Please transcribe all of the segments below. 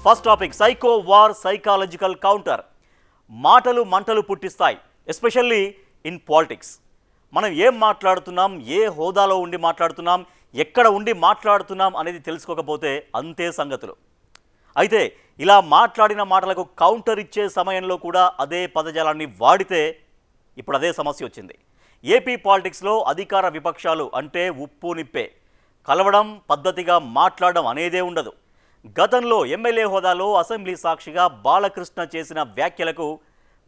First topic psycho war psychological counter. మాటలు మంటలు పుట్టిస్తాయి, especially in politics. మనం ఏం మాట్లాడుతున్నాం, ఏ హోదాలో ఉండి మాట్లాడుతున్నాం, ఎక్కడ ఉండి మాట్లాడుతున్నాం అనేది తెలుసుకోకపోతే అంతే సంగతులు. అయితే ఇలా మాట్లాడిన మాటలకు కౌంటర్ ఇచ్చే సమయంలో కూడా అదే పదజాలాన్ని వాడితే ఇప్పుడు అదే సమస్య వచ్చింది. ఏపీ పాలిటిక్స్లో అధికార విపక్షాలు అంటే ఉప్పు నిప్పే, కలవడం, పద్ధతిగా మాట్లాడడం అనేదే ఉండదు. గతంలో ఎమ్మెల్యే హోదాలో అసెంబ్లీ సాక్షిగా బాలకృష్ణ చేసిన వ్యాఖ్యలకు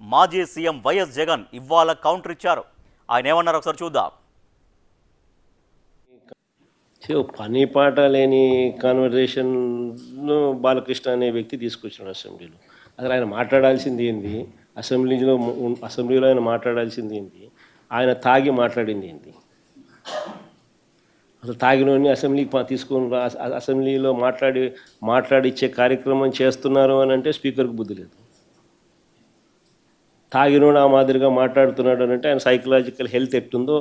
మాజీ సీఎం వైఎస్ జగన్ ఇవాళ కౌంటర్ ఇచ్చారు. ఆయన ఏమన్నారు ఒకసారి చూద్దాం. పని పాట లేని కాన్వర్జేషన్ బాలకృష్ణ అనే వ్యక్తి తీసుకొచ్చాడు అసెంబ్లీలో. అసలు ఆయన మాట్లాడాల్సింది ఏంది, అసెంబ్లీలో ఆయన మాట్లాడాల్సింది ఏంది, ఆయన తాగి మాట్లాడింది ఏంది? అసలు తాగినోని అసెంబ్లీకి తీసుకొని అసెంబ్లీలో మాట్లాడిచ్చే కార్యక్రమం చేస్తున్నారు అని అంటే స్పీకర్కి బుద్ధి లేదు. తాగినోడు ఆ మాదిరిగా మాట్లాడుతున్నాడు అని అంటే ఆయన సైకలాజికల్ హెల్త్ ఎట్లుందో,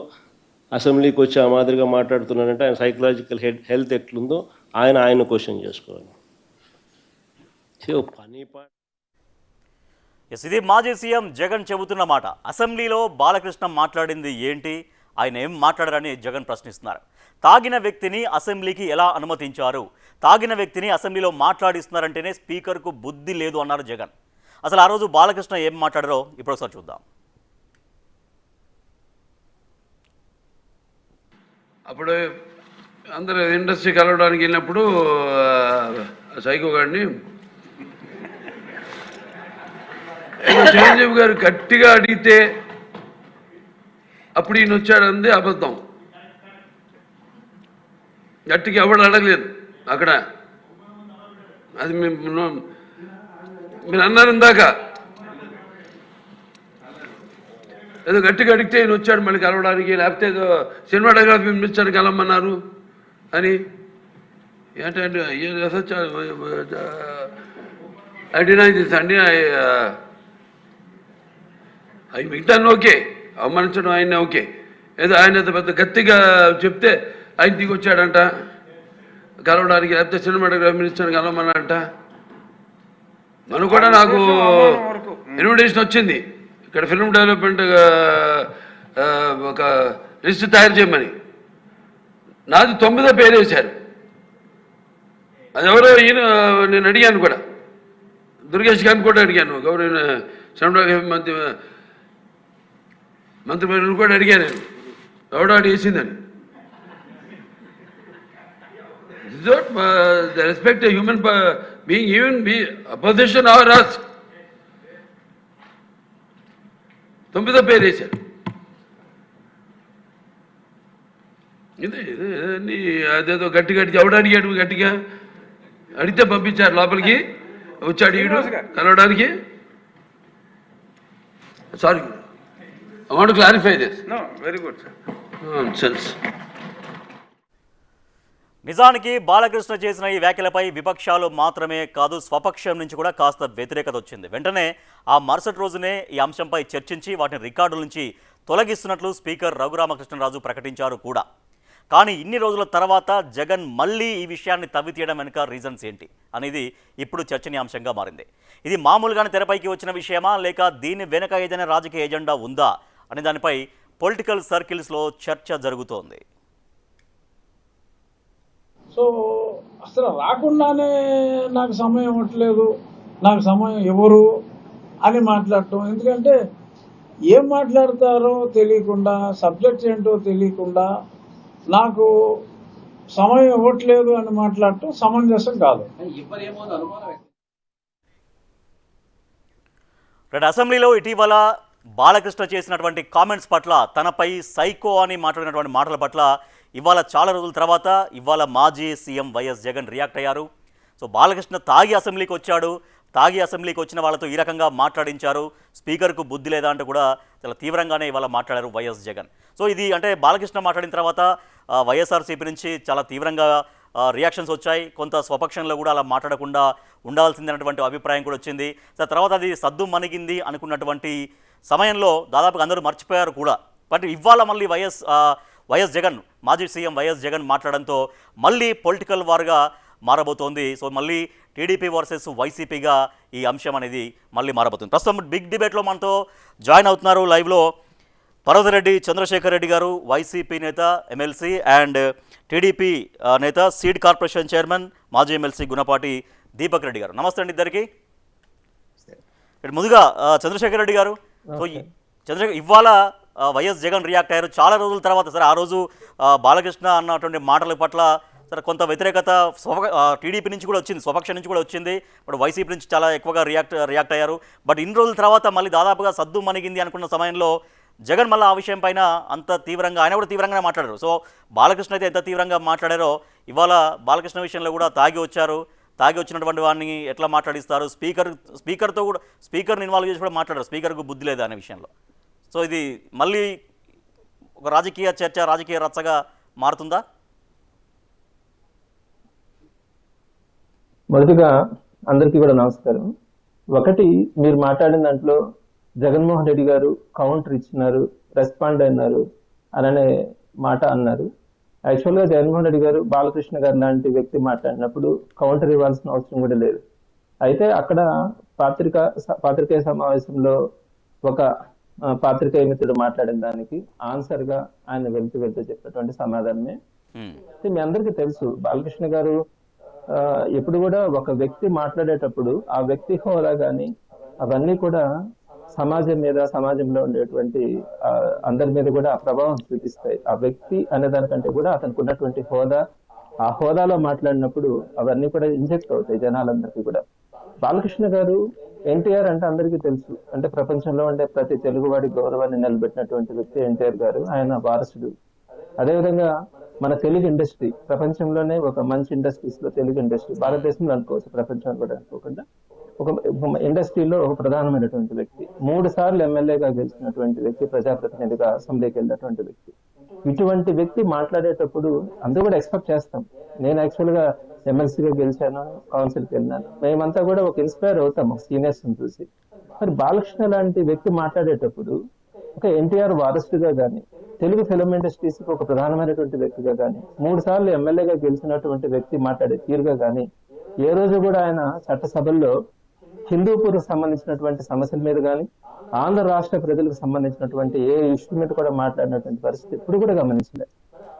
అసెంబ్లీకి వచ్చి ఆ మాదిరిగా మాట్లాడుతున్నాడంటే ఆయన సైకలాజికల్ హెల్త్ ఎట్లుందో ఆయన క్వశ్చన్ చేసుకోవాలి. పని ఇది మాజీ సీఎం జగన్ చెబుతున్న మాట. అసెంబ్లీలో బాలకృష్ణ మాట్లాడింది ఏంటి, ఆయన ఏం మాట్లాడారని జగన్ ప్రశ్నిస్తున్నారు. తాగిన వ్యక్తిని అసెంబ్లీకి ఎలా అనుమతించారు, తాగిన వ్యక్తిని అసెంబ్లీలో మాట్లాడిస్తున్నారంటేనే స్పీకర్కు బుద్ధి లేదు అన్నారు జగన్. అసలు ఆ రోజు బాలకృష్ణ ఏం మాట్లాడారో ఇప్పుడు ఒకసారి చూద్దాం. అప్పుడు అందరూ ఇండస్ట్రీ కలవడానికి వెళ్ళినప్పుడు సైకో గారిని చిరంజీవి గారు గట్టిగా అడిగితే అప్పుడు ఈయన వచ్చాడంది అబద్ధం. గట్టిగా ఎవడు అడగలేదు అక్కడ. అది మీరు అన్నారు ఇందాక, ఏదో గట్టిగా అడిగితే ఈయన వచ్చాడు మళ్ళీ కలవడానికి, లేకపోతే ఏదో సినిమాటోగ్రఫీ మినిస్టర్ కలవమన్నారు అని. ఏంటంటే అడినా అండి అవి మిగతాన్ని ఓకే, అవమానించడం ఆయన ఓకే. ఏదో ఆయన పెద్ద గట్టిగా చెప్తే ఆయన దిగి వచ్చాడంట కలవడానికి, లేకపోతే సినిమాటోగ్రఫీ మినిస్టర్ కలవమన్నారంట. మనం కూడా నాకు ఇన్విటేషన్ వచ్చింది ఇక్కడ ఫిల్మ్ డెవలప్మెంట్ ఒక లిస్ట్ తయారు చేయమని. నాది 9వ పేరు వేశారు. అది ఎవరో ఈయన నేను అడిగాను కూడా, దుర్గేష్ గారిని కూడా అడిగాను, గౌరవ సినిమాటోగ్రఫీ మంత్రి కూడా అడిగాను నేను, ఎవడో అడిగేసిందని. The respect a human being, even be opposition or us. 9వ పేరు వేశారు. ఇది అదేదో గట్టిగా ఎవడు అడిగాడు, గట్టిగా అడిగితే పంపించారు లోపలికి, వచ్చాడు ఈడు కలవడానికి. Sorry, I want to clarify this. No, very good, sir. Nonsense. నిజానికి బాలకృష్ణ చేసిన ఈ వ్యాఖ్యలపై విపక్షాలు మాత్రమే కాదు, స్వపక్షం నుంచి కూడా కాస్త వ్యతిరేకత వచ్చింది. వెంటనే ఆ మరుసటి రోజునే ఈ అంశంపై చర్చించి వాటిని రికార్డుల నుంచి తొలగిస్తున్నట్లు స్పీకర్ రఘురామకృష్ణరాజు ప్రకటించారు కూడా. కానీ ఇన్ని రోజుల తర్వాత జగన్ మళ్ళీ ఈ విషయాన్ని తవ్వి తీయడం వెనుక రీజన్స్ ఏంటి అనేది ఇప్పుడు చర్చనీయాంశంగా మారింది. ఇది మామూలుగానే తెరపైకి వచ్చిన విషయమా, లేక దీని వెనుక ఏదైనా రాజకీయ ఎజెండా ఉందా అనే దానిపై పొలిటికల్ సర్కిల్స్లో చర్చ జరుగుతోంది. సో అసలు రాకుండానే నాకు సమయం ఇవ్వట్లేదు, నాకు సమయం ఎవరు అని మాట్లాడటం. ఎందుకంటే ఏం మాట్లాడతారో తెలియకుండా, సబ్జెక్ట్ ఏంటో తెలియకుండా నాకు సమయం ఇవ్వట్లేదు అని మాట్లాడటం సమంజసం కాదు. అసెంబ్లీలో ఇటీవల బాలకృష్ణ చేసినటువంటి కామెంట్స్ పట్ల, తనపై సైకో అని మాట్లాడినటువంటి మాటల పట్ల ఇవాళ చాలా రోజుల తర్వాత ఇవాళ మాజీ సీఎం వైఎస్ జగన్ రియాక్ట్ అయ్యారు. సో బాలకృష్ణ తాగి అసెంబ్లీకి వచ్చాడు, తాగి అసెంబ్లీకి వచ్చిన వాళ్ళతో ఈ రకంగా మాట్లాడించారు, స్పీకర్కు బుద్ధి లేదా అంటూ కూడా చాలా తీవ్రంగానే ఇవాళ మాట్లాడారు వైఎస్ జగన్. సో ఇది అంటే బాలకృష్ణ మాట్లాడిన తర్వాత వైఎస్ఆర్సీపీ నుంచి చాలా తీవ్రంగా రియాక్షన్స్ వచ్చాయి. కొంత స్వపక్షంలో కూడా అలా మాట్లాడకుండా ఉండాల్సిందన్నటువంటి అభిప్రాయం కూడా వచ్చింది. సో తర్వాత అది సద్దు మణిగింది అనుకున్నటువంటి సమయంలో దాదాపుగా అందరూ మర్చిపోయారు కూడా. బట్ ఇవాళ మళ్ళీ వైఎస్ జగన్, మాజీ సీఎం వైఎస్ జగన్ మాట్లాడడంతో మళ్ళీ పొలిటికల్ వార్గా మారబోతోంది. సో మళ్ళీ టీడీపీ వర్సెస్ వైసీపీగా ఈ అంశం అనేది మళ్ళీ మారబోతుంది. ప్రస్తుతం బిగ్ డిబేట్లో మనతో జాయిన్ అవుతున్నారు లైవ్లో పర్వతరెడ్డి చంద్రశేఖర్ రెడ్డి గారు, వైసీపీ నేత, ఎమ్మెల్సీ అండ్ టీడీపీ నేత, సీడ్ కార్పొరేషన్ చైర్మన్, మాజీ ఎమ్మెల్సీ గుణపాటి దీపక్ రెడ్డి గారు. నమస్తే అండి ఇద్దరికి. ముందుగా చంద్రశేఖర్ రెడ్డి గారు, సో ఇవాళ వైఎస్ జగన్ రియాక్ట్ అయ్యారు చాలా రోజుల తర్వాత. సరే ఆ రోజు బాలకృష్ణ అన్నటువంటి మాటల పట్ల సరే కొంత వ్యతిరేకత టీడీపీ నుంచి కూడా వచ్చింది, స్వపక్షం నుంచి కూడా వచ్చింది, బట్ వైసీపీ నుంచి చాలా ఎక్కువగా రియాక్ట్ అయ్యారు. బట్ ఇన్ని రోజుల తర్వాత మళ్ళీ దాదాపుగా సద్దు మణిగింది అనుకున్న సమయంలో జగన్ మళ్ళీ ఆ విషయం పైన అంత తీవ్రంగా, ఆయన కూడా తీవ్రంగానే మాట్లాడారు. సో బాలకృష్ణ అయితే ఎంత తీవ్రంగా మాట్లాడారో ఇవాళ బాలకృష్ణ విషయంలో కూడా తాగి వచ్చినటువంటి వాడిని ఎట్లా మాట్లాడిస్తారు, స్పీకర్తో కూడా స్పీకర్ని ఇన్వాల్వ్ చేసి కూడా మాట్లాడారు, స్పీకర్కు బుద్ధి లేదా అనే విషయంలో. సో ఇది మళ్ళీ ఒక రాజకీయ చర్చ, రాజకీయ రచ్చగా మారుతుందా? మొదటిగా అందరికీ కూడా నమస్కారం. ఒకటి, మీరు మాట్లాడిన దాంట్లో జగన్మోహన్ రెడ్డి గారు కౌంటర్ ఇచ్చినారు, రెస్పాండ్ అయినారు అనే మాట అన్నారు. యాక్చువల్గా జగన్మోహన్ రెడ్డి గారు బాలకృష్ణ గారు లాంటి వ్యక్తి మాట్లాడినప్పుడు కౌంటర్ ఇవ్వాల్సిన అవసరం కూడా లేదు. అయితే అక్కడ పాత్రికేయ సమావేశంలో ఒక పాత్రికేయ మిత్రుడు మాట్లాడిన దానికి ఆన్సర్గా ఆయన వెళ్తూ చెప్పినటువంటి సమాధానమే. మీ అందరికీ తెలుసు, బాలకృష్ణ గారు ఎప్పుడు కూడా ఒక వ్యక్తి మాట్లాడేటప్పుడు ఆ వ్యక్తి హోదా కానీ అవన్నీ కూడా సమాజం మీద, సమాజంలో ఉండేటువంటి అందరి మీద కూడా ప్రభావం చూపిస్తాయి. ఆ వ్యక్తి అనే దానికంటే కూడా అతనికి ఉన్నటువంటి హోదా, ఆ హోదాలో మాట్లాడినప్పుడు అవన్నీ కూడా ఇంజెక్ట్ అవుతాయి జనాలందరికీ కూడా. బాలకృష్ణ గారు ఎన్టీఆర్ అంటే అందరికీ తెలుసు, అంటే ప్రపంచంలో ఉండే ప్రతి తెలుగువాడి గౌరవాన్ని నిలబెట్టినటువంటి వ్యక్తి ఎన్టీఆర్ గారు, ఆయన వారసుడు. అదేవిధంగా మన తెలుగు ఇండస్ట్రీ ప్రపంచంలోనే ఒక మంచి ఇండస్ట్రీస్ లో తెలుగు ఇండస్ట్రీ, భారతదేశంలో అనుకోవచ్చు, ప్రపంచంలో కూడా అనుకోకుండా ఒక ఇండస్ట్రీలో ఒక ప్రధానమైనటువంటి వ్యక్తి, 3 సార్లు ఎమ్మెల్యేగా గెలిచినటువంటి వ్యక్తి, ప్రజాప్రతినిధిగా అసెంబ్లీకి వెళ్ళినటువంటి వ్యక్తి. ఇటువంటి వ్యక్తి మాట్లాడేటప్పుడు అందరూ కూడా ఎక్స్పెక్ట్ చేస్తాం. నేను యాక్చువల్ గా ఎమ్మెల్సీగా గెలిచాను, కౌన్సిల్కి వెళ్ళినాను, మేమంతా కూడా ఒక ఇన్స్పైర్ అవుతాము సీనియర్స్ ని చూసి. మరి బాలకృష్ణ లాంటి వ్యక్తి మాట్లాడేటప్పుడు ఒక ఎన్టీఆర్ వారసుడిగా కానీ, తెలుగు ఫిల్మ్ ఇండస్ట్రీస్ ఒక ప్రధానమైనటువంటి వ్యక్తిగా కానీ, 3 సార్లు ఎమ్మెల్యేగా గెలిచినటువంటి వ్యక్తి మాట్లాడే తీరుగా కానీ, ఏ రోజు కూడా ఆయన చట్టసభల్లో హిందూపూర్ సంబంధించినటువంటి సమస్యల మీద కానీ, ఆంధ్ర రాష్ట్ర ప్రజలకు సంబంధించినటువంటి ఏ ఇష్యూ మీద కూడా మాట్లాడినటువంటి పరిస్థితి ఇప్పుడు కూడా గమనించలేదు.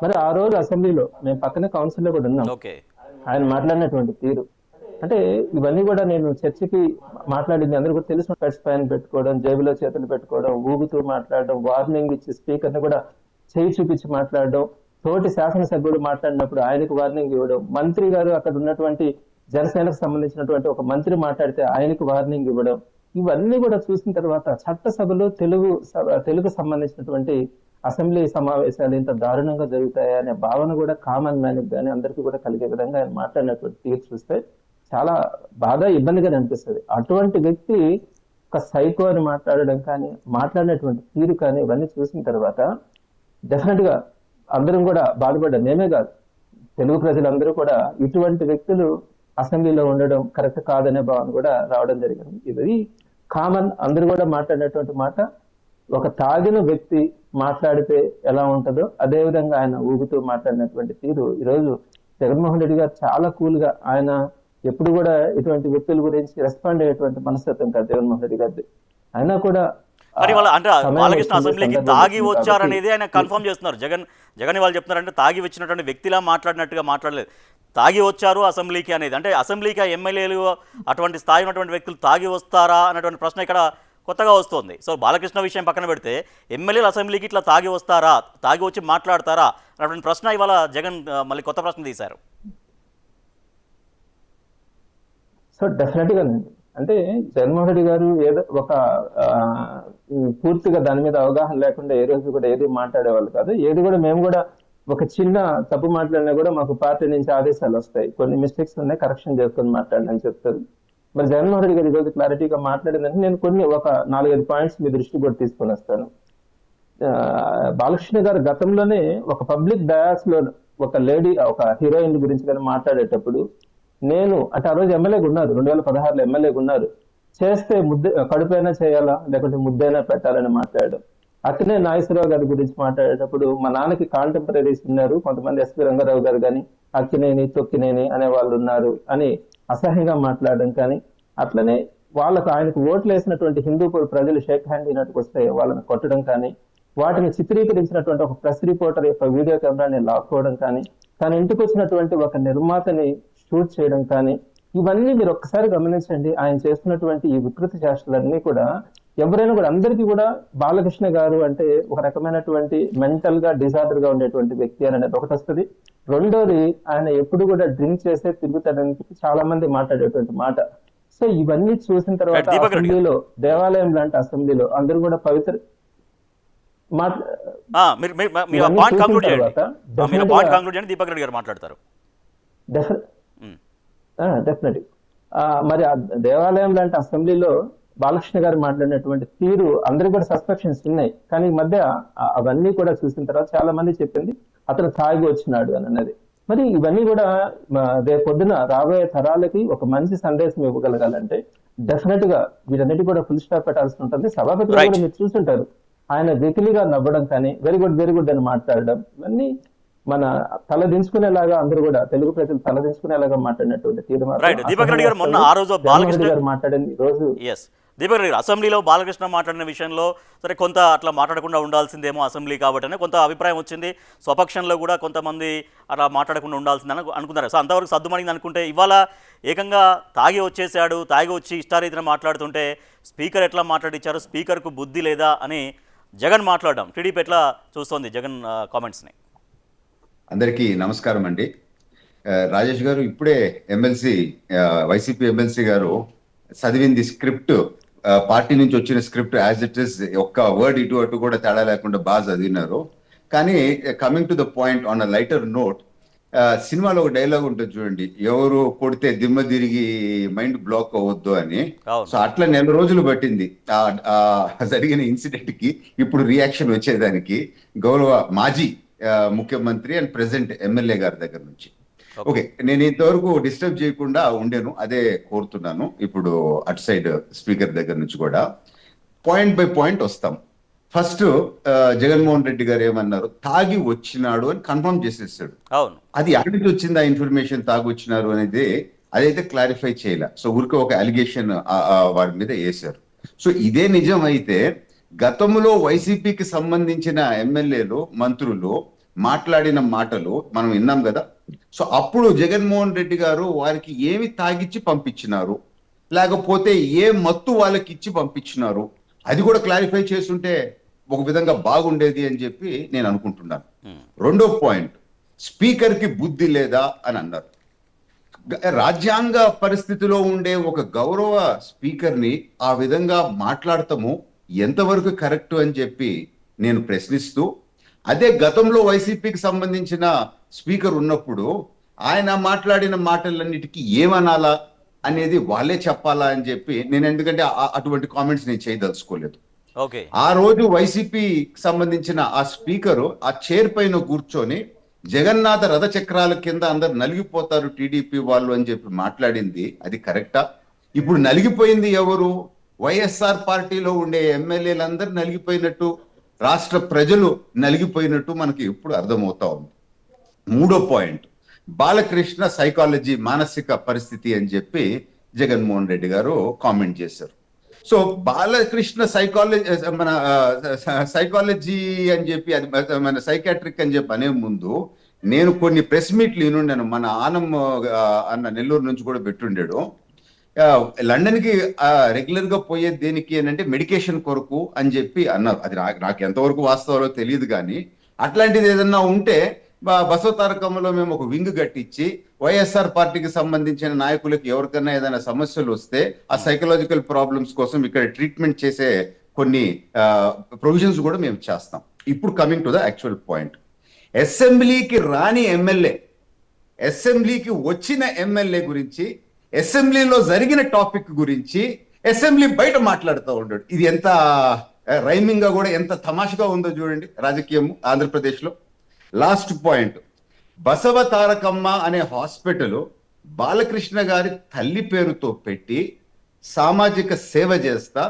మరి ఆ రోజు అసెంబ్లీలో మేము పక్కనే కౌన్సిల్లో కూడా ఉన్నాం, ఆయన మాట్లాడినటువంటి తీరు అంటే ఇవన్నీ కూడా నేను చర్చకి మాట్లాడింది అందరూ కూడా తెలిసిన పెట్స్ పైన పెట్టుకోవడం, జేబులో చేతులు పెట్టుకోవడం, ఊగుతూ మాట్లాడడం, వార్నింగ్ ఇచ్చి స్పీకర్ని కూడా చేయి చూపించి మాట్లాడడం, తోటి శాసనసభ్యుడు మాట్లాడినప్పుడు ఆయనకు వార్నింగ్ ఇవ్వడం, మంత్రి గారు అక్కడ ఉన్నటువంటి జనసేనకు సంబంధించినటువంటి ఒక మంత్రి మాట్లాడితే ఆయనకు వార్నింగ్ ఇవ్వడం, ఇవన్నీ కూడా చూసిన తర్వాత చట్టసభలో తెలుగు సంబంధించినటువంటి అసెంబ్లీ సమావేశాలు ఇంత దారుణంగా జరుగుతాయా అనే భావన కూడా కామన్ మ్యాన్ కానీ అందరికీ కూడా కలిగే విధంగా ఆయన మాట్లాడినటువంటి తీరు చూస్తే చాలా బాగా ఇబ్బందిగా అనిపిస్తుంది. అటువంటి వ్యక్తి ఒక సైకో అని మాట్లాడడం కానీ, మాట్లాడినటువంటి తీరు కానీ ఇవన్నీ చూసిన తర్వాత డెఫినెట్ గా అందరం కూడా బాధపడ్డాం. మేమే కాదు, తెలుగు ప్రజలందరూ కూడా ఇటువంటి వ్యక్తులు అసెంబ్లీలో ఉండడం కరెక్ట్ కాదనే భావన కూడా రావడం జరిగింది. ఇది కామన్, అందరూ కూడా మాట్లాడినటువంటి మాట. ఒక తాగిన వ్యక్తి మాట్లాడితే ఎలా ఉంటుందో అదే విధంగా ఆయన ఊగుతూ మాట్లాడినటువంటి తీరు ఈరోజు జగన్మోహన్ రెడ్డి గారు చాలా కూల్ గా, ఆయన ఎప్పుడు కూడా ఇటువంటి వ్యక్తుల గురించి రెస్పాండ్ అయ్యేటువంటి మనస్తత్వం కాదు జగన్మోహన్ రెడ్డి గారిది. అయినా కూడా మరి వాళ్ళ అంటే బాలకృష్ణ అసెంబ్లీకి తాగి వచ్చారనేది ఆయన కన్ఫర్మ్ చేస్తున్నారు. జగన్ వాళ్ళు చెప్తున్నారంటే తాగి వచ్చినటువంటి వ్యక్తిలా మాట్లాడినట్టుగా మాట్లాడలేదు, తాగి వచ్చారు అసెంబ్లీకి అనేది. అంటే అసెంబ్లీకి ఎమ్మెల్యేలు అటువంటి స్థాయి ఉన్నటువంటి వ్యక్తులు తాగి వస్తారా అన్నటువంటి ప్రశ్న ఇక్కడ కొత్తగా వస్తుంది. సో బాలకృష్ణ విషయం పక్కన పెడితే ఎమ్మెల్యేలు అసెంబ్లీకి ఇట్లా తాగి వస్తారా, తాగి వచ్చి మాట్లాడతారా అన్నటువంటి ప్రశ్న ఇవాళ జగన్ మళ్ళీ కొత్త ప్రశ్న తీశారు. సో డెఫినెట్ గా అంటే జగన్మోహన్ రెడ్డి గారు ఏదో ఒక పూర్తిగా దాని మీద అవగాహన లేకుండా ఏ రోజు కూడా ఏది మాట్లాడేవాళ్ళు కాదు. ఏది కూడా మేము కూడా ఒక చిన్న తప్పు మాట్లాడినా కూడా మాకు పార్టీ నుంచి ఆదేశాలు వస్తాయి, కొన్ని మిస్టేక్స్ ఉన్నాయి కరెక్షన్ చేసుకొని మాట్లాడని చెప్తారు. మరి జగన్మోహన్ రెడ్డి గారు ఈరోజు క్లారిటీగా మాట్లాడిందంటే నేను కొన్ని ఒక 4-5 పాయింట్స్ మీ దృష్టి కూడా తీసుకొని వస్తాను. బాలకృష్ణ గారు గతంలోనే ఒక పబ్లిక్ డయాస్ లో ఒక లేడీ, ఒక హీరోయిన్ గురించి కానీ మాట్లాడేటప్పుడు నేను అంటే ఆ రోజు ఎమ్మెల్యేగా ఉన్నారు, 2016లో ఎమ్మెల్యేగా ఉన్నారు, చేస్తే కడుపైనా చేయాలా లేకుంటే ముద్దైనా పెట్టాలని మాట్లాడడం. అక్కనే నాగేశ్వరరావు గారి గురించి మాట్లాడేటప్పుడు మా నాన్నకి కాంటెంపరీస్ ఉన్నారు, కొంతమంది ఎస్పీ రంగారావు గారు కానీ అక్కినేని తొక్కినేని అనే వాళ్ళు ఉన్నారు అని అసహ్యంగా మాట్లాడడం కానీ, అట్లనే ఆయనకు ఓట్లు వేసినటువంటి హిందూపూర్ ప్రజలు షేక్ హ్యాండ్ అయినట్టుకు వస్తే వాళ్ళని కొట్టడం కానీ, వాటిని చిత్రీకరించినటువంటి ఒక ప్రెస్ రిపోర్టర్ యొక్క వీడియో కెమెరాని లాక్కోవడం కానీ, తన ఇంటికి వచ్చినటువంటి ఒక నిర్మాతని షూట్ చేయడం కానీ, ఇవన్నీ మీరు ఒక్కసారి గమనించండి. ఆయన చేస్తున్నటువంటి ఈ వికృతి చేష్టలన్నీ కూడా ఎవరైనా కూడా, అందరికీ కూడా బాలకృష్ణ గారు అంటే ఒక రకమైనటువంటి మెంటల్ గా డిజార్డర్ గా ఉండేటువంటి వ్యక్తి అనేది ఒకటి వస్తుంది. రెండోది, ఆయన ఎప్పుడు కూడా డ్రింక్ చేసే తిరుగుతాడని చాలా మంది మాట్లాడేటువంటి మాట. సో ఇవన్నీ చూసిన తర్వాత దీపక్ రెడ్డి గారు. అసెంబ్లీలో, దేవాలయం లాంటి అసెంబ్లీలో అందరూ కూడా పవిత్ర మీరు పాయింట్ కంక్లూడ్ చేయండి, మీరు పాయింట్ కంక్లూడ్ చేయండి, దీపక్ రెడ్డి గారు మాట్లాడతారు. డెఫినెట్లీ మరి ఆ దేవాలయం లాంటి అసెంబ్లీలో బాలకృష్ణ గారు మాట్లాడినటువంటి తీరు అందరికీ కూడా సస్పెక్షన్స్ ఉన్నాయి. కానీ ఈ మధ్య అవన్నీ కూడా చూసిన తర్వాత చాలా మంది చెప్పింది అతను తాగి వచ్చినాడు అని అన్నది. మరి ఇవన్నీ కూడా రేపు పొద్దున రాబోయే తరాలకి ఒక మంచి సందేశం ఇవ్వగలగాలంటే డెఫినెట్ గా వీటన్నిటి కూడా ఫుల్ స్టాప్ పెట్టాల్సి ఉంటుంది. సభాపతి గారు కూడా మీరు చూస్తుంటారు, ఆయన వెకిలిగా నవ్వడం కానీ, వెరీ గుడ్ అని మాట్లాడడం, ఇవన్నీ మన తల దించుకునేలాగా, అందరూ కూడా తెలుగు ప్రజలు తల దించుకునేలాగా మాట్లాడినటువంటి తీరు దీపక్ రెడ్డి గారు మొన్న ఆ రోజు బాలకృష్ణ గారు మాట్లాడింది రోజు. దీపక్ రెడ్డి అసెంబ్లీలో బాలకృష్ణ మాట్లాడిన విషయంలో సరే కొంత అట్లా మాట్లాడకుండా ఉండాల్సిందేమో అసెంబ్లీ కాబట్టి కొంత అభిప్రాయం వచ్చింది. స్వపక్షంలో కూడా కొంతమంది అట్లా మాట్లాడకుండా ఉండాల్సిందని అనుకున్నారు. సో అంతవరకు సర్దుమణింది అనుకుంటే, ఇవాళ ఏకంగా తాగి వచ్చేసాడు, తాగి వచ్చి ఇష్టారీతిన మాట్లాడుతుంటే స్పీకర్ ఎట్లా మాట్లాడిచ్చారు, స్పీకర్కు బుద్ధి లేదా అని జగన్ మాట్లాడడం టీడీపీ ఎట్లా చూస్తోంది జగన్ కామెంట్స్ని? అందరికీ నమస్కారం అండి. రాజేష్ గారు ఇప్పుడే వైసీపీ ఎమ్మెల్సీ గారు చదివింది స్క్రిప్ట్, పార్టీ నుంచి వచ్చిన స్క్రిప్ట్ యాజ్ ఇట్ ఇస్, ఒక్క వర్డ్ ఇటు అటు కూడా తేడా లేకుండా బాగా చదివినారు. కానీ coming to the point on a lighter note, సినిమాలో ఒక డైలాగ్ ఉంటుంది చూడండి, ఎవరు కొడితే దిమ్మ తిరిగి మైండ్ బ్లాక్ అవ్వద్దు అని. సో అట్లా 4 రోజులు పట్టింది జరిగిన ఇన్సిడెంట్ కి ఇప్పుడు రియాక్షన్ వచ్చేదానికి గౌరవ మాజీ ముఖ్యమంత్రి అండ్ ప్రెసిడెంట్ ఎమ్మెల్యే గారి దగ్గర నుంచి. ఓకే, నేను ఇంతవరకు డిస్టర్బ్ చేయకుండా ఉండేను, అదే కోరుతున్నాను. ఇప్పుడు అటు సైడ్ స్పీకర్ దగ్గర నుంచి కూడా పాయింట్ బై పాయింట్ వస్తాం. ఫస్ట్ జగన్మోహన్ రెడ్డి గారు ఏమన్నారు, తాగి వచ్చినాడు అని కన్ఫర్మ్ చేసేసాడు. అది ఎక్కడి నుంచి వచ్చింది ఆ ఇన్ఫర్మేషన్ తాగి వచ్చినారు అనేది, అదైతే క్లారిఫై చేయలే. సో ఊరికే ఒక అలిగేషన్ వారి మీద వేశారు. సో ఇదే నిజం అయితే గతంలో వైసీపీకి సంబంధించిన ఎమ్మెల్యేలు, మంత్రులు మాట్లాడిన మాటలు మనం విన్నాం కదా. సో అప్పుడు జగన్మోహన్ రెడ్డి గారు వారికి ఏమి తాగిచ్చి పంపించినారు, లేకపోతే ఏ మత్తు వాళ్ళకి ఇచ్చి పంపించినారు, అది కూడా క్లారిఫై చేస్తుంటే ఒక విధంగా బాగుండేది అని చెప్పి నేను అనుకుంటున్నాను. రెండో పాయింట్, స్పీకర్ కి బుద్ధి లేదా అని అన్నారు. రాజ్యాంగ పరిస్థితిలో ఉండే ఒక గౌరవ స్పీకర్ ని ఆ విధంగా మాట్లాడటము ఎంతవరకు కరెక్ట్ అని చెప్పి నేను ప్రశ్నిస్తూ, అదే గతంలో వైసీపీకి సంబంధించిన స్పీకర్ ఉన్నప్పుడు ఆయన మాట్లాడిన మాటలన్నిటికీ ఏమనాలా అనేది వాళ్ళే చెప్పాలా అని చెప్పి నేను, ఎందుకంటే అటువంటి కామెంట్స్ నేను చేయదలుచుకోలేదు. ఆ రోజు వైసీపీకి సంబంధించిన ఆ స్పీకరు ఆ చైర్ పైన కూర్చొని జగన్నాథ రథ చక్రాల కింద అందరు నలిగిపోతారు టీడీపీ వాళ్ళు అని చెప్పి మాట్లాడింది అది కరెక్టా? ఇప్పుడు నలిగిపోయింది ఎవరు? వైఎస్ఆర్ పార్టీలో ఉండే ఎమ్మెల్యేలందరూ నలిగిపోయినట్టు, రాష్ట్ర ప్రజలు నలిగిపోయినట్టు మనకి ఎప్పుడు అర్థమవుతా ఉంది. మూడో పాయింట్, బాలకృష్ణ సైకాలజీ, మానసిక పరిస్థితి అని చెప్పి జగన్మోహన్ రెడ్డి గారు కామెంట్ చేశారు. సో బాలకృష్ణ సైకాలజీ అని చెప్పి, అది మన సైకాట్రిక్ అని చెప్పి అనే ముందు నేను కొన్ని ప్రెస్ మీట్లు వినుండాను. మన ఆనం అన్న నెల్లూరు నుంచి కూడా పెట్టుండాడు. లండన్ కి రెగ్యులర్ గా పోయేది దేనికి అని అంటే మెడికేషన్ కొరకు అని చెప్పి అన్నారు. అది నాకు ఎంతవరకు వాస్తవాలో తెలియదు, కానీ అట్లాంటిది ఏదన్నా ఉంటే బసవతారకంలో మేము ఒక వింగ్ కట్టించి వైఎస్ఆర్ పార్టీకి సంబంధించిన నాయకులకి ఎవరికైనా ఏదైనా సమస్యలు వస్తే ఆ సైకలాజికల్ ప్రాబ్లమ్స్ కోసం ఇక్కడ ట్రీట్మెంట్ చేసే కొన్ని ప్రొవిజన్స్ కూడా మేము చేస్తాం. ఇప్పుడు coming to the actual point, అసెంబ్లీకి రాని ఎమ్మెల్యే, అసెంబ్లీకి వచ్చిన ఎమ్మెల్యే గురించి, అసెంబ్లీలో జరిగిన టాపిక్ గురించి అసెంబ్లీ బయట మాట్లాడుతూ ఉంటాడు. ఇది ఎంత రైమింగ్ గా కూడా ఎంత తమాషగా ఉందో చూడండి రాజకీయం ఆంధ్రప్రదేశ్ లో. లాస్ట్ పాయింట్, బసవ తారకమ్మ అనే హాస్పిటల్ బాలకృష్ణ గారి తల్లి పేరుతో పెట్టి సామాజిక సేవ చేస్తా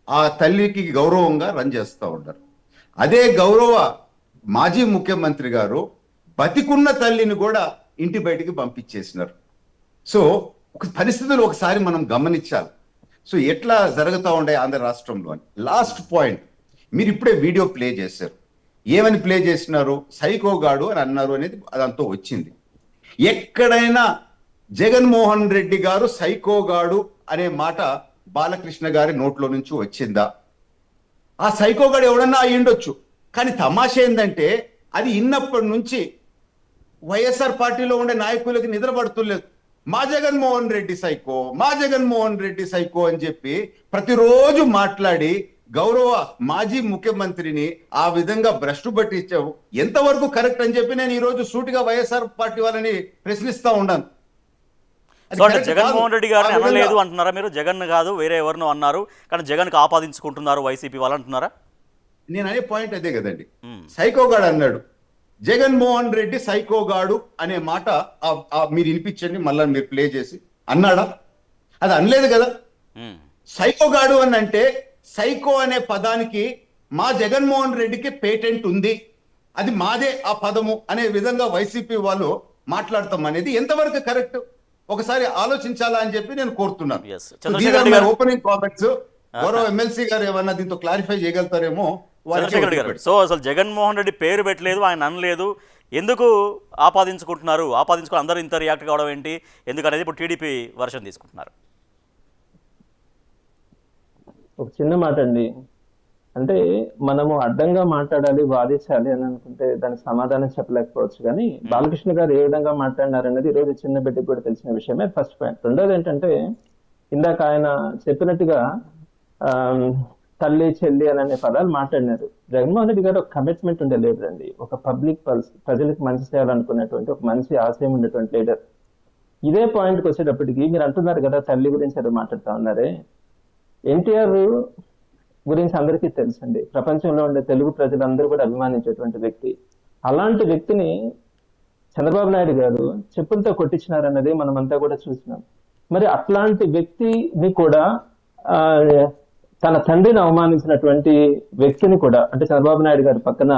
ఆ తల్లికి గౌరవంగా రన్ చేస్తూ ఉంటారు. అదే గౌరవ మాజీ ముఖ్యమంత్రి గారు బతికున్న తల్లిని కూడా ఇంటి బయటికి పంపించేసినారు. సో ఒక పరిస్థితులు ఒకసారి మనం గమనించాలి. సో ఎట్లా జరుగుతూ ఉండే ఆంధ్ర రాష్ట్రంలో అని. లాస్ట్ పాయింట్, మీరు ఇప్పుడే వీడియో ప్లే చేశారు. ఏమని ప్లే చేసినారు? సైకోగాడు అని అన్నారు అనేది అదంతా వచ్చింది. ఎక్కడైనా జగన్మోహన్ రెడ్డి గారు సైకోగాడు అనే మాట బాలకృష్ణ గారి నోట్లో నుంచి వచ్చిందా? ఆ సైకోగాడు ఎవడన్నా అయ్యుండొచ్చు, కానీ తమాషా ఏంటంటే అది ఇన్నప్పటి నుంచి వైఎస్ఆర్ పార్టీలో ఉండే నాయకులకి నిద్ర పడుతులేదు. మా జగన్మోహన్ రెడ్డి సైకో, మా జగన్మోహన్ రెడ్డి సైకో అని చెప్పి ప్రతిరోజు మాట్లాడి గౌరవ మాజీ ముఖ్యమంత్రిని ఆ విధంగా భ్రష్టు పట్టించావు. ఎంతవరకు కరెక్ట్ అని చెప్పి నేను ఈ రోజు సూటిగా వైఎస్ఆర్ పార్టీ వాళ్ళని ప్రశ్నిస్తా ఉన్నాను. సో అంటే జగన్మోహన్ రెడ్డి గారిని అనలేదు అంటున్నారా మీరు? జగన్ కాదు వేరే ఎవరినో అన్నారు, కానీ జగన్కి ఆపాదించుకుంటున్నారు వైసీపీ వాళ్ళు అంటున్నారా? నేను అనే పాయింట్ అదే కదండి. సైకోగాడు అన్నాడు, జగన్మోహన్ రెడ్డి సైకోగాడు అనే మాట మీరు వినిపించండి, మళ్ళీ మీరు ప్లే చేసి. అన్నాడా? అది అనలేదు కదా. సైకోగాడు అని అంటే సైకో అనే పదానికి మా జగన్మోహన్ రెడ్డికి పేటెంట్ ఉంది, అది మాదే ఆ పదము అనే విధంగా వైసీపీ వాళ్ళు మాట్లాడతాం అనేది ఎంతవరకు కరెక్ట్ ఒకసారి ఆలోచించాలా అని చెప్పి నేను కోరుతున్నాను. ఓపెనింగ్ కామెంట్స్ గౌరవ ఎమ్మెల్సీ గారు ఏమన్నా దీంతో క్లారిఫై చేయగలుగుతారేమో. చంద్రశేఖర్ గారు, సో అసలు జగన్మోహన్ రెడ్డి పేరు పెట్టలేదు, ఆయన అనలేదు, ఎందుకు ఆపాదించుకుంటున్నారు? ఆపాదించుకుని అందరూ ఇంత రియాక్ట్ కావడం ఏంటి, ఎందుకనేది ఇప్పుడు టీడీపీ వర్షన్ తీసుకుంటున్నారు. ఒక చిన్న మాట అండి, అంటే మనము అడ్డంగా మాట్లాడాలి, వాదించాలి అని అనుకుంటే దానికి సమాధానం చెప్పలేకపోవచ్చు. కానీ బాలకృష్ణ గారు ఏ విధంగా మాట్లాడినారనేది ఈరోజు చిన్న బిడ్డకు కూడా తెలిసిన విషయమే. First point. రెండోది ఏంటంటే, ఇందాక ఆయన చెప్పినట్టుగా తల్లి చెల్లి అని అనే పదాలు మాట్లాడినారు. జగన్మోహన్ రెడ్డి గారు ఒక కమిట్మెంట్ ఉండే లీడర్ అండి, ఒక పబ్లిక్ ప్రజలకు మంచి చేయాలనుకునేటువంటి ఒక మంచి ఆశయం ఉండేటువంటి లీడర్. ఇదే పాయింట్కి వచ్చేటప్పటికి మీరు అంటున్నారు కదా తల్లి గురించి అది మాట్లాడుతూ ఉన్నారే, ఎన్టీఆర్ గురించి అందరికీ తెలుసండి. ప్రపంచంలో ఉండే తెలుగు ప్రజలందరూ కూడా అభిమానించేటువంటి వ్యక్తి. అలాంటి వ్యక్తిని చంద్రబాబు నాయుడు గారు చెప్పులతో కొట్టించినారన్నది మనమంతా కూడా చూసినాం. మరి అట్లాంటి వ్యక్తిని కూడా తన తండ్రిని అవమానించినటువంటి వ్యక్తిని కూడా, అంటే చంద్రబాబు నాయుడు గారి పక్కన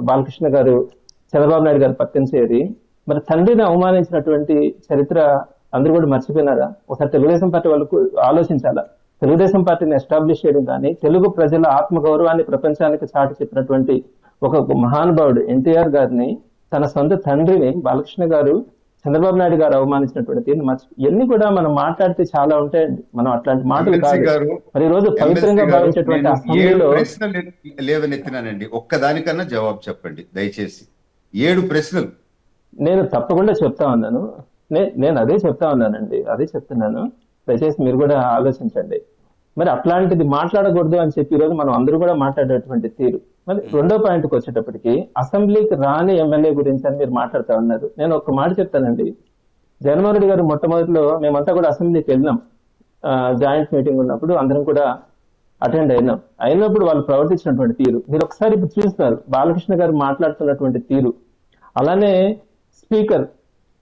బాలకృష్ణ గారు చంద్రబాబు నాయుడు గారి పక్కన చేరి మరి తండ్రిని అవమానించినటువంటి చరిత్ర అందరూ కూడా మర్చిపోయినారా? ఒకసారి తెలుగుదేశం పార్టీ వాళ్ళకు ఆలోచించాలా. తెలుగుదేశం పార్టీని ఎస్టాబ్లిష్ చేయడం కానీ, తెలుగు ప్రజల ఆత్మగౌరవాన్ని ప్రపంచానికి చాటి చెప్పినటువంటి ఒక మహానుభావుడు ఎన్టీఆర్ గారిని, తన సొంత తండ్రిని బాలకృష్ణ గారు చంద్రబాబు నాయుడు గారు అవమానించినటువంటి ఇవన్నీ కూడా మనం మాట్లాడితే చాలా ఉంటాయండి. మనం అట్లాంటి మాటలు కాదు. మరి ఈ రోజు పవిత్రంగా భావించేటువంటి అసెంబ్లీలో లేవనెత్తినానండి, ఒక్కదానికన్నా జవాబు చెప్పండి దయచేసి. 7 ప్రశ్నలు నేను తప్పకుండా చెప్తా ఉన్నాను. నేను అదే చెప్తా ఉన్నానండి, అదే చెప్తున్నాను. దయచేసి మీరు కూడా ఆలోచించండి. మరి అట్లాంటిది మాట్లాడకూడదు అని చెప్పి ఈరోజు మనం అందరూ కూడా మాట్లాడేటువంటి తీరు. మరి రెండో పాయింట్కి వచ్చేటప్పటికి అసెంబ్లీకి రాని ఎమ్మెల్యే గురించి అని మీరు మాట్లాడుతూ ఉన్నారు. నేను ఒక మాట చెప్తానండి. జగన్మోహన్ రెడ్డి గారు మొట్టమొదటిలో మేమంతా కూడా అసెంబ్లీకి వెళ్ళినాం, జాయింట్ మీటింగ్ ఉన్నప్పుడు అందరం కూడా అటెండ్ అయినప్పుడు వాళ్ళు ప్రవర్తించినటువంటి తీరు మీరు ఒకసారి ఇప్పుడు చూస్తున్నారు. బాలకృష్ణ గారు మాట్లాడుతున్నటువంటి తీరు, అలానే స్పీకర్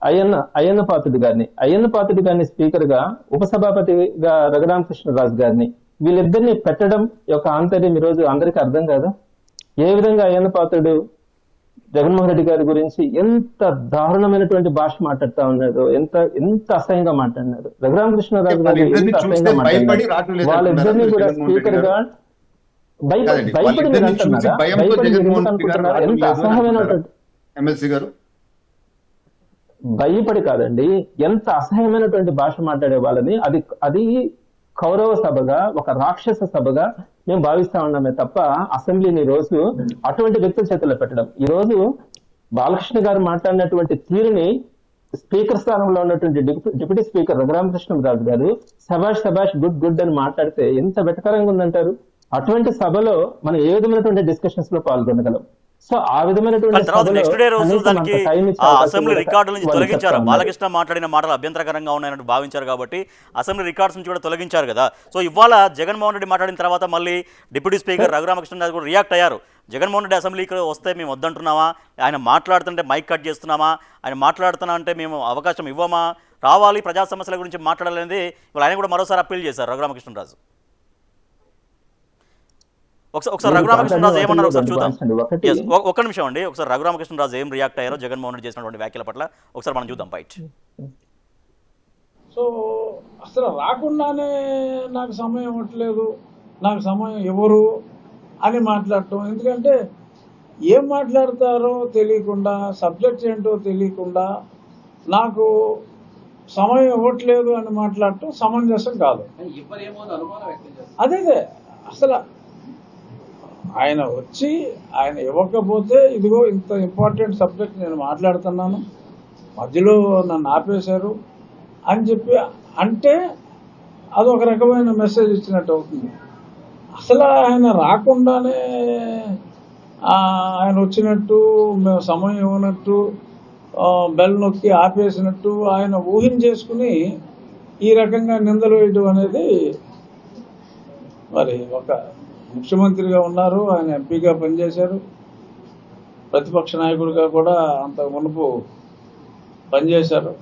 అయ్యన్న పాత్రుడు గారిని స్పీకర్ గా, ఉపసభాపతిగా రఘురామకృష్ణరాజు గారిని, వీళ్ళిద్దరిని పెట్టడం యొక్క ఆంతర్యం ఈరోజు అందరికీ అర్థం కాదు. ఏ విధంగా అయ్యన్న పాత్రుడు జగన్మోహన్ రెడ్డి గారి గురించి ఎంత దారుణమైనటువంటి భాష మాట్లాడుతా ఉన్నాడు, ఎంత అసహ్యంగా మాట్లాడినాడు. రఘురామకృష్ణరాజు గారు ఎంత అసహ్యంగా మాట్లాడినాడు. వాళ్ళిద్దరిని కూడా స్పీకర్ గా భయపడి మీరు అంటున్నారా? ఎంత అసహ్యమైనటువంటి ఎమ్మెల్సీ గారు భయపడి కాదండి, ఎంత అసహ్యమైనటువంటి భాష మాట్లాడే వాళ్ళని అది కౌరవ సభగా, ఒక రాక్షస సభగా మేము భావిస్తా ఉన్నామే తప్ప అసెంబ్లీని ఈ రోజు అటువంటి వ్యక్తుల చేతుల్లో పెట్టడం. ఈ రోజు బాలకృష్ణ గారు మాట్లాడినటువంటి తీరుని స్పీకర్ స్థానంలో ఉన్నటువంటి డిప్యూటీ స్పీకర్ రఘురామకృష్ణరాజు గారు సభాష్ గుడ్ అని మాట్లాడితే ఎంత వెటకరంగా ఉందంటారు. అటువంటి సభలో మనం ఏ విధమైనటువంటి డిస్కషన్స్ లో పాల్గొనగలం? సో ఆ విధమైనటువంటి అసెంబ్లీ రికార్డుల నుంచి తొలగించారు. బాలకృష్ణ మాట్లాడిన మాటలు అభ్యంతరకరంగా ఉన్నాయని భావించారు కాబట్టి అసెంబ్లీ రికార్డ్స్ నుంచి కూడా తొలగించారు కదా. సో ఇవాళ జగన్మోహన్ రెడ్డి మాట్లాడిన తర్వాత మళ్ళీ డిప్యూటీ స్పీకర్ రఘురామకృష్ణరాజు కూడా రియాక్ట్ అయ్యారు. జగన్మోహన్ రెడ్డి అసెంబ్లీకి వస్తే మేము వద్దంటున్నామా, ఆయన మాట్లాడుతుంటే మైక్ కట్ చేస్తున్నామా, ఆయన మాట్లాడుతున్నా అంటే మేము అవకాశం ఇవ్వమా, రావాలి ప్రజా సమస్యల గురించి మాట్లాడాలనేది ఇవాళ ఆయన కూడా మరోసారి అప్పీల్ చేశారు రఘురామకృష్ణరాజు. ఒకసారి రఘురామకృష్ణరాజు ఏమన్నారు ఒకసారి చూద్దాం. ఒక్క నిమిషం అండి, ఒకసారి రఘురామకృష్ణరాజు ఏం రియాక్ట్ అయ్యారో జగన్మోహన్ రెడ్డి చేసినటువంటి వ్యాఖ్యల పట్ల ఒకసారి మనం చూద్దాం బయట. సో అసలు రాకుండానే నాకు సమయం ఇవ్వట్లేదు, నాకు సమయం ఎవరు అని మాట్లాడటం. ఎందుకంటే ఏం మాట్లాడతారో తెలియకుండా, సబ్జెక్ట్ ఏంటో తెలియకుండా నాకు సమయం ఇవ్వట్లేదు అని మాట్లాడటం సమంజసం కాదు. అదే అసలు ఆయన వచ్చి ఆయన ఇవ్వకపోతే ఇదిగో ఇంత ఇంపార్టెంట్ సబ్జెక్ట్ నేను మాట్లాడుతున్నాను, మధ్యలో నన్ను ఆపేశారు అని చెప్పి అంటే అదొక రకమైన మెసేజ్ ఇచ్చినట్టు అవుతుంది. అసలు ఆయన రాకుండానే ఆయన వచ్చినట్టు, మేము సమయం ఇవ్వనట్టు, బెల్ నొక్కి ఆపేసినట్టు ఆయన ఊహించేసుకుని ఈ రకంగా నిందలు వేయడం అనేది, మరి ఒక ముఖ్యమంత్రిగా ఉన్నారు, ఆయన ఎంపీగా పనిచేశారు, ప్రతిపక్ష నాయకుడిగా కూడా అంత మునుపు పనిచేశారు.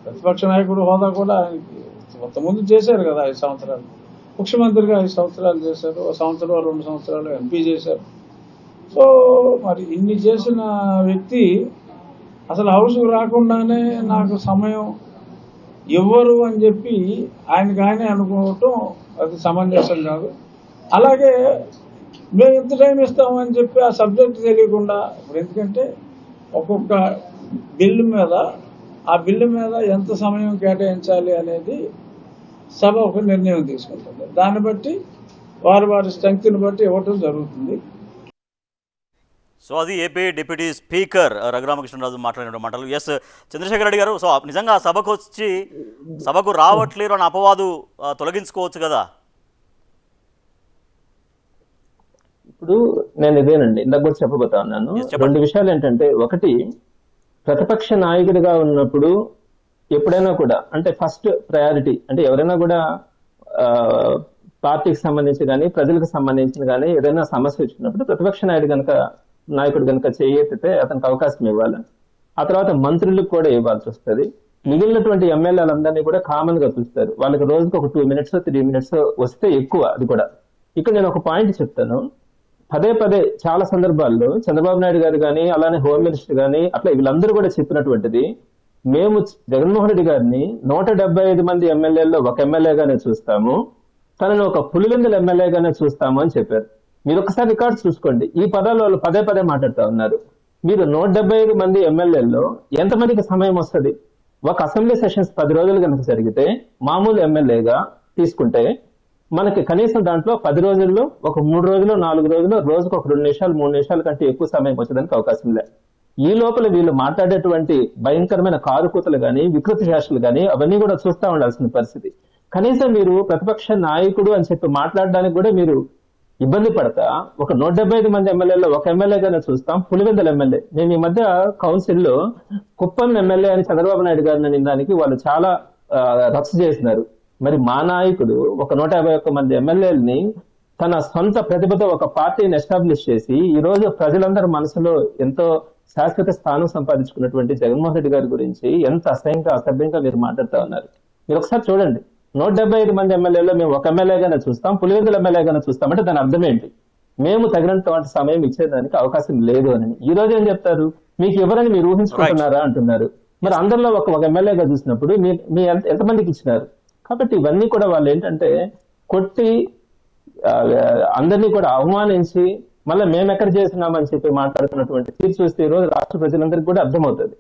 ప్రతిపక్ష నాయకుడు హోదా కూడా ఆయనకి కొంతమంది చేశారు కదా, 5 సంవత్సరాలు ముఖ్యమంత్రిగా 5 సంవత్సరాలు చేశారు, 1 సంవత్సరం 2 సంవత్సరాలు ఎంపీ చేశారు. సో మరి ఇన్ని చేసిన వ్యక్తి అసలు హౌస్కు రాకుండానే నాకు సమయం ఇవ్వరు అని చెప్పి ఆయనకు అనుకోవటం అది సమంజసం కాదు. అలాగే మేము ఎంత టైం ఇస్తామని చెప్పి ఆ సబ్జెక్ట్ తెలియకుండా, ఇప్పుడు ఎందుకంటే ఒక్కొక్క బిల్లు మీద ఆ బిల్లు మీద ఎంత సమయం కేటాయించాలి అనేది సభ ఒక నిర్ణయం తీసుకుంటుంది. దాన్ని బట్టి వారి స్ట్రెంగ్త్ని బట్టి ఇవ్వటం జరుగుతుంది. సో అది ఏపీ డిప్యూటీ స్పీకర్ రఘురామకృష్ణరాజు మాట్లాడిన మాటలు. ఎస్ చంద్రశేఖర్ రెడ్డి గారు, సో నిజంగా సభకు వచ్చి సభకు రావట్లేరు అని అపవాదు తొలగించుకోవచ్చు కదా? ఇప్పుడు నేను ఇదేనండి ఇందాక కూడా చెప్పబోతా ఉన్నాను. 2 విషయాలు ఏంటంటే, ఒకటి ప్రతిపక్ష నాయకుడిగా ఉన్నప్పుడు ఎప్పుడైనా కూడా అంటే ఫస్ట్ ప్రయారిటీ అంటే ఎవరైనా కూడా పార్టీకి సంబంధించి కానీ ప్రజలకు సంబంధించిన కానీ ఏదైనా సమస్య వచ్చినప్పుడు ప్రతిపక్ష నాయకుడు కనుక చేయెత్తితే అతనికి అవకాశం ఇవ్వాలి. ఆ తర్వాత మంత్రులకు కూడా ఇవ్వాల్సి వస్తుంది. మిగిలినటువంటి ఎమ్మెల్యేలందరినీ కూడా కామన్ గా చూస్తారు. వాళ్ళకి రోజుకి ఒక 2 minutes 3 minutes వస్తే ఎక్కువ. అది కూడా ఇక్కడ నేను ఒక పాయింట్ చెప్తాను. పదే చాలా సందర్భాల్లో చంద్రబాబు నాయుడు గారు కానీ అలానే హోమ్ మినిస్టర్ కానీ అట్లా వీళ్ళందరూ కూడా చెప్పినటువంటిది, మేము జగన్మోహన్ రెడ్డి గారిని 175 మంది ఎమ్మెల్యేల్లో ఒక ఎమ్మెల్యేగానే చూస్తాము, తనని ఒక పులివెందుల ఎమ్మెల్యేగానే చూస్తాము అని చెప్పారు. మీరు ఒకసారి రికార్డ్స్ చూసుకోండి. ఈ పదాలు వాళ్ళు పదే మాట్లాడుతూ ఉన్నారు. మీరు 175 మంది ఎమ్మెల్యేల్లో ఎంతమందికి సమయం వస్తుంది? ఒక అసెంబ్లీ సెషన్స్ 10 రోజులు కనుక జరిగితే మామూలు ఎమ్మెల్యేగా తీసుకుంటే మనకి కనీసం దాంట్లో 10 రోజుల్లో ఒక 3 రోజులు 4 రోజులు రోజుకు ఒక 2 నిమిషాలు 3 నిమిషాల కంటే ఎక్కువ సమయం వచ్చేదానికి అవకాశం లేదు. ఈ లోపల వీళ్ళు మాట్లాడేటువంటి భయంకరమైన కారుకూతలు కానీ వికృతి భాషలు కానీ అవన్నీ కూడా చూస్తూ ఉండాల్సిన పరిస్థితి. కనీసం మీరు ప్రతిపక్ష నాయకుడు అని చెప్పి మాట్లాడడానికి కూడా మీరు ఇబ్బంది పడతా ఒక 175 మంది ఎమ్మెల్యేలో ఒక ఎమ్మెల్యేగానే చూస్తాం, పులివెందుల ఎమ్మెల్యే. నేను ఈ మధ్య కౌన్సిల్లో కుప్పం ఎమ్మెల్యే అని చంద్రబాబు నాయుడు గారిని అనే దానికి వాళ్ళు చాలా రచ్చ చేసినారు. మరి మా నాయకుడు ఒక 151 మంది ఎమ్మెల్యేలని తన సొంత ప్రతిభతో ఒక పార్టీని ఎస్టాబ్లిష్ చేసి ఈ రోజు ప్రజలందరి మనసులో ఎంతో శాశ్వత స్థానం సంపాదించుకున్నటువంటి జగన్మోహన్ రెడ్డి గారి గురించి ఎంత అసభ్యంగా మీరు మాట్లాడుతూ ఉన్నారు. మీరు ఒకసారి చూడండి. 175 మంది ఎమ్మెల్యేలో మేము ఒక ఎమ్మెల్యేగానే చూస్తాం, పులివెందుల ఎమ్మెల్యేగానే చూస్తామంటే దాని అర్థం ఏంటి? మేము తగినంత సమయం ఇచ్చేదానికి అవకాశం లేదు అని. ఈ రోజు ఏం చెప్తారు? మీకు ఎవరని మీరు ఊహించుకుంటున్నారా అంటున్నారు. మరి అందరిలో ఒక ఎమ్మెల్యేగా చూసినప్పుడు మీ ఎంతమందికి ఇచ్చినారు? కాబట్టి ఇవన్నీ కూడా వాళ్ళు ఏంటంటే కొట్టి అందరినీ కూడా అవమానించి మళ్ళీ మేము ఎక్కడ చేస్తున్నామని చెప్పి మాట్లాడుతున్నటువంటి తీర్చి చూస్తే ఈ రోజు రాష్ట్ర ప్రజలందరికీ కూడా అర్థమవుతుంది.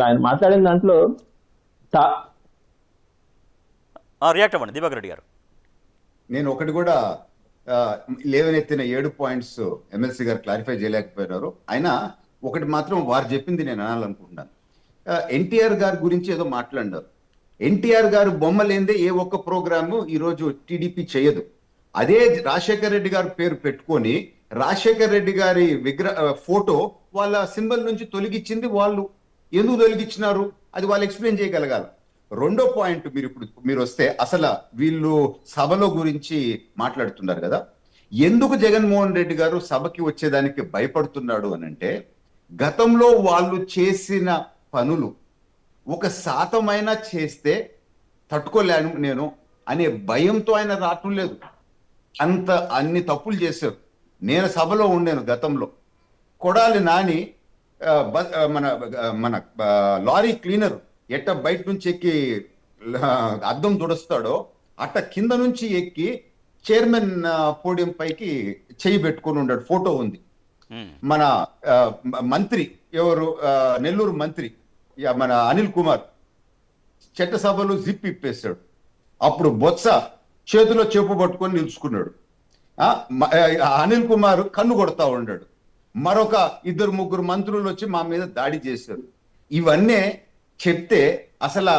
ఆయన మాట్లాడిన దాంట్లో రియాక్ట్ అవ్వండి దీపక్ రెడ్డి గారు. నేను ఒకటి కూడా లేవనెత్తిన 7 points ఎమ్మెల్సీ గారు క్లారిఫై చేయలేకపోయినారు. అయినా ఒకటి మాత్రం వారు చెప్పింది నేను అనాలనుకుంటున్నాను. ఎన్టీఆర్ గారి గురించి ఏదో మాట్లాడినారు. ఎన్టీఆర్ గారు బొమ్మ లేదే ఏ ఒక్క ప్రోగ్రాము ఈరోజు టీడీపీ చేయదు. అదే రాజశేఖర్ రెడ్డి గారి పేరు పెట్టుకొని రాజశేఖర్ రెడ్డి గారి ఫోటో వాళ్ళ సింబల్ నుంచి తొలగించింది వాళ్ళు. ఎందుకు తొలగించినారు అది వాళ్ళు ఎక్స్ప్లెయిన్ చేయగలగాలి. 2వ పాయింట్, మీరు వస్తే అసలు వీళ్ళు సభలో గురించి మాట్లాడుతున్నారు కదా, ఎందుకు జగన్మోహన్ రెడ్డి గారు సభకి వచ్చేదానికి భయపడుతున్నాడు అని అంటే, గతంలో వాళ్ళు చేసిన పనులు 1% చేస్తే తట్టుకోలేను నేను అనే భయంతో ఆయన రావటం లేదు. అన్ని తప్పులు చేశారు. నేను సభలో ఉండేను గతంలో. కొడాలి నాని మన లారీ క్లీనర్ ఎట్ట బయట నుంచి ఎక్కి అద్దం దుడుస్తాడో అట్ట కింద నుంచి ఎక్కి చైర్మన్ పోడియం పైకి చెయ్యి పెట్టుకొని ఉన్నాడు. ఫోటో ఉంది. మన మంత్రి ఎవరు, నెల్లూరు మంత్రి మన అనిల్ కుమార్ చట్టసభలో జిప్ ఇప్పేశాడు. అప్పుడు బొత్స చేతిలో చెప్పు పట్టుకొని నిలుచుకున్నాడు. అనిల్ కుమార్ కన్ను కొడతా ఉన్నాడు. మరొక 2-3 మంత్రులు వచ్చి మా మీద దాడి చేశారు. ఇవన్నీ చెప్తే అసలు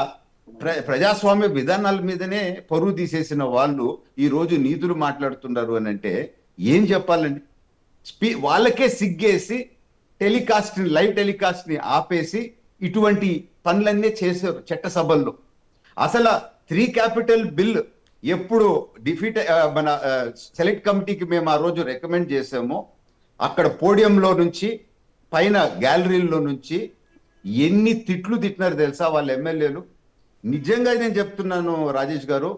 ప్రజాస్వామ్య విధానాల మీదనే పరువు తీసేసిన వాళ్ళు ఈ రోజు నీతులు మాట్లాడుతున్నారు అని అంటే ఏం చెప్పాలండి? వాళ్ళకే సిగ్గేసి లైవ్ టెలికాస్ట్ ని ఆపేసి ఇటువంటి పనులన్నీ చేశారు చట్టసభల్లో. అసలు 3 క్యాపిటల్ బిల్ ఎప్పుడు మన సెలెక్ట్ కమిటీకి మేము ఆ రోజు రికమెండ్ చేసామో అక్కడ పోడియంలో నుంచి పైన గ్యాలరీలో నుంచి ఎన్ని తిట్లు తిట్టినారు తెలుసా వాళ్ళ ఎమ్మెల్యేలు. నిజంగా నేను చెప్తున్నాను రాజేష్ గారు,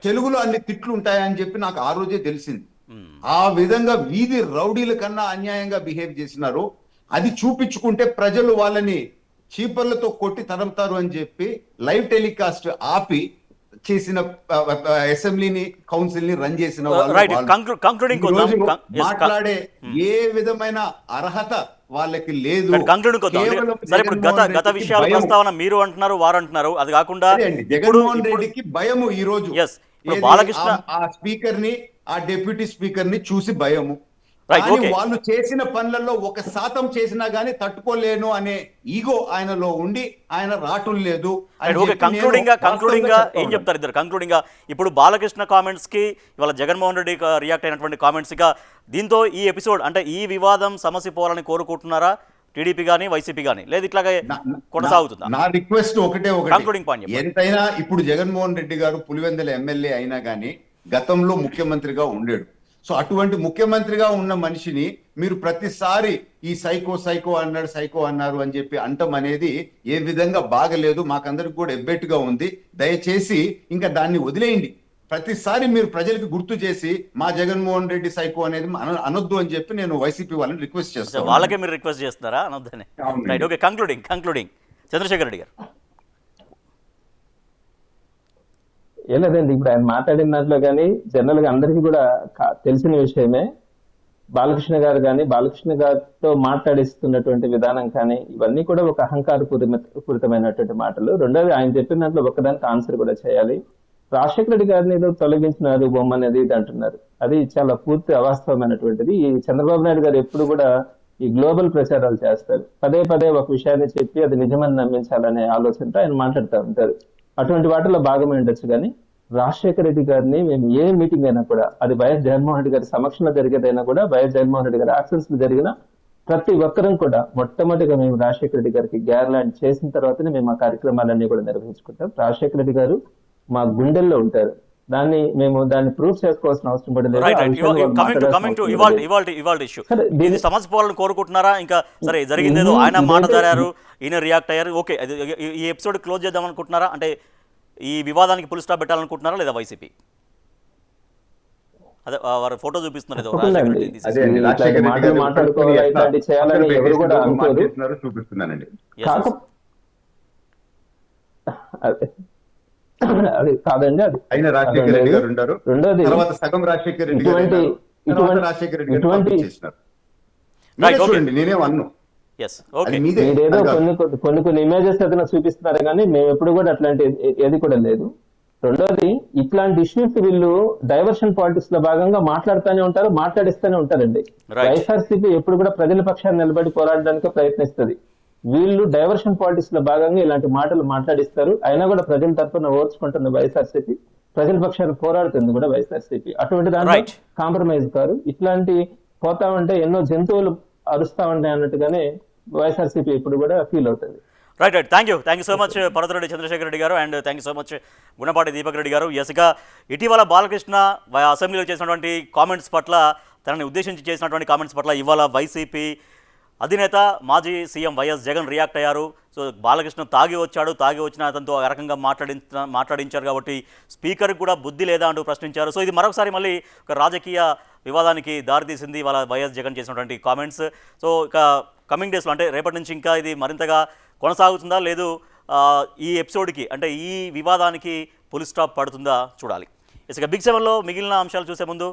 తెలుగులో అన్ని తిట్లు ఉంటాయని చెప్పి నాకు ఆ రోజే తెలిసింది. ఆ విధంగా వీధి రౌడీల కన్నా అన్యాయంగా బిహేవ్ చేసినారు. అది చూపించుకుంటే ప్రజలు వాళ్ళని చీపర్లతో కొట్టి తరంతారు అని చెప్పి లైవ్ టెలికాస్ట్ ఆపి చేసిన అసెంబ్లీని కౌన్సిల్ ని రన్ చేసిన మాట్లాడే ఏ విధమైన అర్హత వాళ్ళకి లేదు. సరే, ఇప్పుడు గత విషయాల ప్రస్తావన మీరు అంటున్నారు, వారు అంటున్నారు. అది కాకుండా జగన్మోహన్ రెడ్డికి భయము ఈ రోజు. బాలకృష్ణ ఆ స్పీకర్ ని, ఆ డిప్యూటీ స్పీకర్ ని చూసి భయము. వాళ్ళు చేసిన పనులలో 1% చేసినా గానీ తట్టుకోలేను అనే ఈగో ఆయనలో ఉండి ఆయన రావటం లేదు. కంక్లూడింగ్ గా ఏం చెప్తారు ఇద్దరు? కంక్లూడింగ్ గా ఇప్పుడు బాలకృష్ణ కామెంట్స్ కి ఇవాళ జగన్మోహన్ రెడ్డి రియాక్ట్ అయినటువంటి కామెంట్స్ గా దీంతో ఈ ఎపిసోడ్ అంటే ఈ వివాదం సమస్య పోవాలని కోరుకుంటున్నారా టీడీపీ గానీ వైసీపీ గానీ, లేదు ఇట్లాగే కొనసాగుతుందా? నా రిక్వెస్ట్ ఒకటే, కంక్లూడింగ్ పాయింట్. ఎంతైనా ఇప్పుడు జగన్మోహన్ రెడ్డి గారు పులివెందుల ఎమ్మెల్యే అయినా గానీ గతంలో ముఖ్యమంత్రిగా ఉండేడు. సో అటువంటి ముఖ్యమంత్రిగా ఉన్న మనిషిని మీరు ప్రతిసారి ఈ సైకో అన్నారు అని చెప్పి అంటం అనేది ఏ విధంగా బాగలేదు. మాకందరికి కూడా ఎబ్బెట్టుగా ఉంది. దయచేసి ఇంకా దాన్ని వదిలేయండి. ప్రతిసారి మీరు ప్రజలకు గుర్తు చేసి మా జగన్మోహన్ రెడ్డి సైకో అనేది అనొద్దు అని చెప్పి నేను వైసీపీ వాళ్ళని రిక్వెస్ట్ చేస్తాను. వాళ్ళకే మీరు రిక్వెస్ట్ చేస్తున్నారా అనొద్దని? Right, okay. Concluding Chandrashekar Reddy garu. ఏం లేదండి, ఇప్పుడు ఆయన మాట్లాడిన దాంట్లో కానీ జనరల్ గా అందరికీ కూడా తెలిసిన విషయమే. బాలకృష్ణ గారు కానీ బాలకృష్ణ గారితో మాట్లాడిస్తున్నటువంటి విధానం కానీ ఇవన్నీ కూడా ఒక అహంకారపూరితమైనటువంటి మాటలు. రెండోది ఆయన చెప్పిన దాంట్లో ఒక్కదానికి ఆన్సర్ కూడా చేయాలి. రాజశేఖర రెడ్డి గారిని ఏదో తొలగించినారు బొమ్మ అనేది ఇది అంటున్నారు. అది చాలా పూర్తి అవాస్తవమైనటువంటిది. ఈ చంద్రబాబు నాయుడు గారు ఎప్పుడు కూడా ఈ గ్లోబల్ ప్రచారాలు చేస్తారు. పదే ఒక విషయాన్ని చెప్పి అది నిజమని నమ్మించాలనే ఆలోచనతో ఆయన మాట్లాడుతూ ఉంటారు. అటువంటి వాటిలో భాగమే ఉండొచ్చు. కానీ రాజశేఖర రెడ్డి గారిని మేము ఏ మీటింగ్ అయినా కూడా, అది వైఎస్ జగన్మోహన్ రెడ్డి గారి సమక్షంలో జరిగేదైనా కూడా, వైఎస్ జగన్మోహన్ రెడ్డి గారి యాక్సెన్స్ లో జరిగిన ప్రతి ఒక్కరం కూడా మొట్టమొదటిగా మేము రాజశేఖర రెడ్డి గారికి గ్యార్లాండ్ చేసిన తర్వాతనే మేము ఆ కార్యక్రమాలన్నీ కూడా నిర్వహించుకుంటాం. రాజశేఖర రెడ్డి గారు మా గుండెల్లో ఉంటారు. దాన్ని ప్రూఫ్ చేసుకోవాల్సిన అవసరం కూడా లేదు. దీన్ని సమస్య పోవాలని కోరుకుంటున్నారా? ఇంకా సరే, జరిగిందేదో ఆయన మాట జారారు, ఈయన రియాక్ట్ అయ్యారు, ఓకే, ఈ ఎపిసోడ్ క్లోజ్ చేద్దాం అనుకుంటున్నారా? అంటే ఈ వివాదానికి పుల్ స్టాప్ పెట్టాలనుకుంటున్నారా లేదా వైసీపీ? అదే వారు ఫోటో చూపిస్తున్నారు ఏదో అది కాదండి. అది అయిన రాజశేఖర రెడ్డి గారు ఉంటారు. రెండోది తర్వాత సగం రాజశేఖర రెడ్డి గారు చూడండి, నేనేం అన్ను మీరేదో కొన్ని ఇమేజెస్ ఏదైనా చూపిస్తున్నారు కానీ మేము ఎప్పుడు కూడా అట్లాంటి ఏది కూడా లేదు. రెండోది, ఇట్లాంటి ఇష్యూస్ వీళ్ళు డైవర్షన్ పాలిటిక్స్ లో భాగంగా మాట్లాడిస్తూనే ఉంటారండి. వైఎస్ఆర్సీపీ ఎప్పుడు కూడా ప్రజల పక్షాన్ని నిలబడి పోరాడడానికి ప్రయత్నిస్తుంది. వీళ్ళు డైవర్షన్ పాలిటిక్స్ లో భాగంగా ఇలాంటి మాటలు మాట్లాడిస్తారు. అయినా కూడా ప్రజల తరఫున ఓర్చుకుంటున్న వైఎస్ఆర్సీపీ, ప్రజల పక్షాన్ని పోరాడుతుంది కూడా వైఎస్ఆర్సీపీ. అటువంటి దాంట్లో కాంప్రమైజ్ కాదు. ఇట్లాంటి పోతా ఉంటే ఎన్నో జంతువులు అరుస్తా ఉంటాయి అన్నట్టుగానే వైఎస్ఆర్సీపీ ఇప్పుడు కూడా ఫీల్ అవుతుంది. Right. Thank you so much Parvathareddy Chandrashekar Reddy garu, and thank you so much Gunapati Deepak Reddy garu. ఎస్గా ఇటీవల బాలకృష్ణ అసెంబ్లీలో చేసినటువంటి కామెంట్స్ పట్ల, తనని ఉద్దేశించి చేసినటువంటి కామెంట్స్ పట్ల ఇవాళ వైసీపీ అధినేత మాజీ సీఎం వైఎస్ జగన్ రియాక్ట్ అయ్యారు. సో బాలకృష్ణ తాగి వచ్చిన అతనితో ఆ రకంగా మాట్లాడించారు కాబట్టి స్పీకర్కి కూడా బుద్ధి లేదా అంటూ ప్రశ్నించారు. సో ఇది మరొకసారి మళ్ళీ ఒక రాజకీయ వివాదానికి దారితీసింది వాళ్ళ వైఎస్ జగన్ చేసినటువంటి కామెంట్స్. సో ఇక కమింగ్ డేస్లో అంటే రేపటి నుంచి ఇంకా ఇది మరింతగా కొనసాగుతుందా లేదు ఈ ఎపిసోడ్కి అంటే ఈ వివాదానికి పులి స్టాప్ పడుతుందా చూడాలి. ఇక బిగ్ 7లో మిగిలిన అంశాలు చూసే ముందు